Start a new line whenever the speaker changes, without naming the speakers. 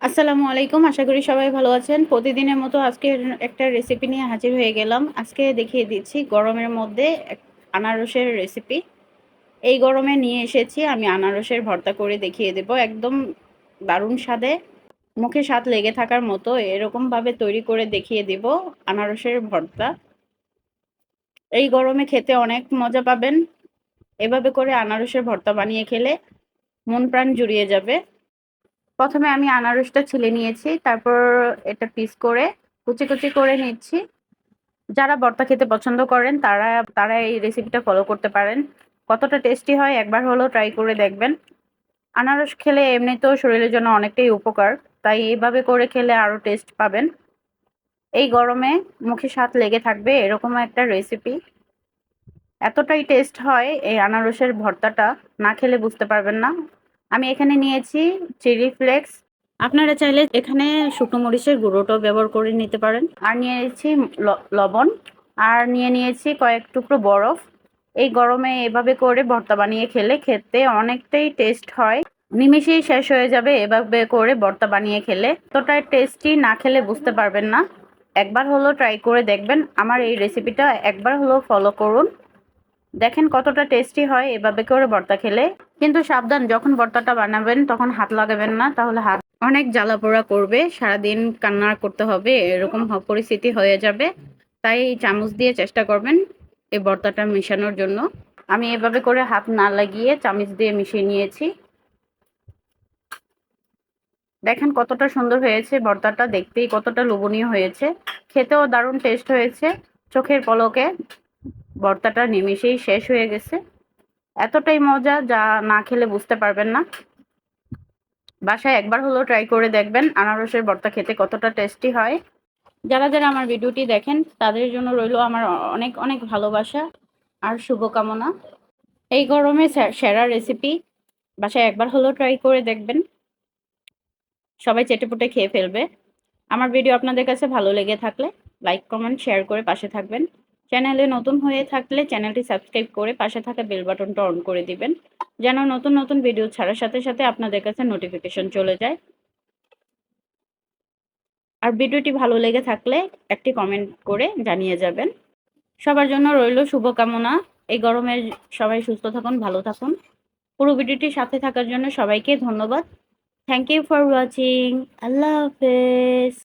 আসসালামু আলাইকুম। আশা করি সবাই ভালো আছেন। প্রতিদিনের মতো আজকের একটা রেসিপি নিয়ে হাজির হয়ে গেলাম। আজকে দেখিয়ে দিচ্ছি গরমের মধ্যে আনারসের রেসিপি। এই গরমে নিয়ে এসেছি আমি আনারসের ভর্তা করে দেখিয়ে দেব। একদম দারুণ স্বাদে, মুখে স্বাদ লেগে থাকার মতো এরকমভাবে তৈরি করে দেখিয়ে দেব আনারসের ভর্তা। এই গরমে খেতে অনেক মজা পাবেন। এভাবে করে আনারসের ভর্তা বানিয়ে খেলে মন প্রাণ জুড়িয়ে যাবে। প্রথমে আমি আনারসটা ছিলে নিয়েছি, তারপর এটা পিস করে কুচি কুচি করে নিচ্ছি। যারা ভর্তা খেতে পছন্দ করেন তারা তারা এই রেসিপিটা ফলো করতে পারেন। কতটা টেস্টি হয় একবার হলেও ট্রাই করে দেখবেন। আনারস খেলে এমনিতেও শরীরের জন্য অনেকটাই উপকার, তাই এইভাবে করে খেলে আরও টেস্ট পাবেন। এই গরমে মুখে স্বাদ লেগে থাকবে এরকম একটা রেসিপি। এতটাই টেস্ট হয় এই আনারসের ভর্তাটা, না খেলে বুঝতে পারবেন না। আমি এখানে নিয়েছি চিলি ফ্লেক্স। আপনারা চাইলে এখানে শুকনো মরিচের গুঁড়োটাও ব্যবহার করে নিতে পারেন। আর নিয়েছি লবণ, আর নিয়েছি কয়েক টুকরো বরফ। এই গরমে এভাবে করে ভর্তা বানিয়ে খেলে খেতে অনেকটাই টেস্ট হয়, নিমেষেই শেষ হয়ে যাবে এভাবে করে ভর্তা বানিয়ে খেলে। এতটাই টেস্টি, না খেলে বুঝতে পারবেন না। একবার হলো ট্রাই করে দেখবেন, আমার এই রেসিপিটা একবার হলো ফলো করুন। দেখেন কতটা টেস্টি হয় এভাবে করে ভর্তা খেলে। কিন্তু সাবধান, যখন ভর্তাটা বানাবেন তখন হাত লাগাবেন না, তাহলে হাত অনেক জ্বালা পোড়া করবে, সারাদিন কান্না করতে হবে, এরকম পরিস্থিতি হয়ে যাবে। তাই চামচ দিয়ে চেষ্টা করবেন এই ভর্তাটা মেশানোর জন্য। আমি এভাবে করে হাত না লাগিয়ে চামচ দিয়ে মিশিয়ে নিয়েছি। দেখেন কতটা সুন্দর হয়েছে ভর্তাটা, দেখতেই কতটা লোভনীয় হয়েছে, খেতেও দারুণ টেস্ট হয়েছে। চোখের পলকে ভর্তাটা নিমেষেই শেষ হয়ে গেছে। এতটাই মজা যা না খেলে বুঝতে পারবেন না। বাসায় একবার হলেও ট্রাই করে দেখবেন আনারসের ভর্তা খেতে কতটা টেস্টি হয়। যারা যারা আমার ভিডিওটি দেখেন তাদের জন্য রইল আমার অনেক অনেক ভালোবাসা আর শুভকামনা। এই গরমে সেরা রেসিপি, বাসায় একবার হলেও ট্রাই করে দেখবেন, সবাই চেটেপুটে খেয়ে ফেলবে। আমার ভিডিও আপনাদের কাছে ভালো লেগে থাকলে লাইক কমেন্ট শেয়ার করে পাশে থাকবেন। চ্যানেলে নতুন হয়ে থাকলে চ্যানেলটি সাবস্ক্রাইব করে পাশে থাকা বেল বাটনটা অন করে দিবেন, যেন নতুন নতুন ভিডিও ছাড়ার সাথে সাথে আপনাদের কাছে নোটিফিকেশন চলে যায়। আর ভিডিওটি ভালো লেগে থাকলে একটি কমেন্ট করে জানিয়ে যাবেন। সবার জন্য রইল শুভকামনা। এই গরমে সবাই সুস্থ থাকুন, ভালো থাকুন। পুরো ভিডিওটির সাথে থাকার জন্য সবাইকে ধন্যবাদ। Thank you for watching. আল্লাহ হাফেজ।